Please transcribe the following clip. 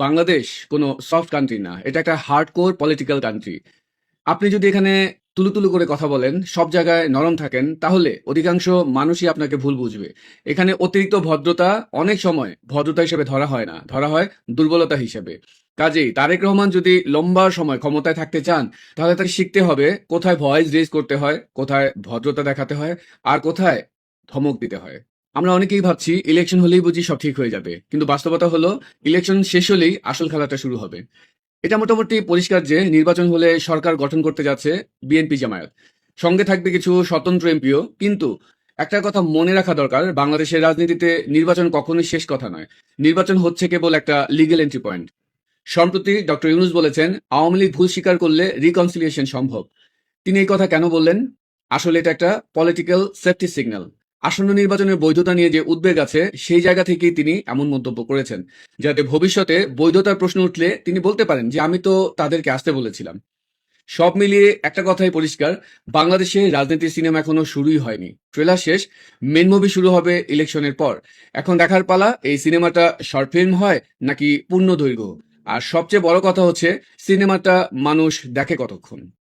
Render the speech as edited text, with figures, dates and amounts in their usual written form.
বাংলাদেশ কোনো soft country না। এটা একটা হার্ডকোর পলিটিক্যাল কান্ট্রি। আপনি যদি এখানে তুলু করে কথা বলেন, সব জায়গায় নরম থাকেন, তাহলে অধিকাংশ মানুষই আপনাকে ভুল বুঝবে। এখানে অতিরিক্ত ভদ্রতা অনেক সময় ভদ্রতা হিসেবে ধরা হয় না, ধরা হয় দুর্বলতা হিসেবে। কাজেই তারেক রহমান যদি লম্বা সময় ক্ষমতায় থাকতে চান, তাহলে তাকে শিখতে হবে কোথায় ভয়েস রেজ করতে হয়, কোথায় ভদ্রতা দেখাতে হয়, আর কোথায় ধমক দিতে হয়। আমরা অনেকেই ভাবছি ইলেকশন হলেই বুঝি সব ঠিক হয়ে যাবে, কিন্তু বাস্তবতা হলো ইলেকশন শেষ হলেই আসল খেলাটা শুরু হবে। এটা মোটামুটি পরিষ্কার যে নির্বাচন হলে সরকার গঠন করতে যাচ্ছে বিএনপি জামায়াত। সঙ্গে থাকবে কিছু স্বতন্ত্র এমপিও। কিন্তু একটা কথা মনে রাখা দরকার, বাংলাদেশের রাজনীতিতে নির্বাচন কখনোই শেষ কথা নয়। নির্বাচন হচ্ছে কেবল একটা লিগ্যাল এন্ট্রি পয়েন্ট। সম্প্রতি ডক্টর ইউনূস বলেছেন, আওয়ামী লীগ ভুল স্বীকার করলে রিকনসিলিয়েশন সম্ভব। তিনি এই কথা কেন বললেন? আসলে এটা একটা পলিটিক্যাল সেফটি সিগন্যাল। আসন্ন নির্বাচনের বৈধতা নিয়ে যে উদ্বেগ আছে, সেই জায়গা থেকেই তিনি এমন মন্তব্য করেছেন, যাতে ভবিষ্যতে বৈধতার প্রশ্ন উঠলে তিনি বলতে পারেন যে আমি তো তাদেরকে আসতে বলেছিলাম। সব মিলিয়ে একটা কথাই পরিষ্কার, বাংলাদেশে রাজনীতির সিনেমা এখনো শুরুই হয়নি। ট্রেলার শেষ, মেন মুভি শুরু হবে ইলেকশনের পর। এখন দেখার পালা এই সিনেমাটা শর্ট ফিল্ম হয় নাকি পূর্ণ দৈর্ঘ্য। আর সবচেয়ে বড় কথা হচ্ছে, সিনেমাটা মানুষ দেখে কতক্ষণ।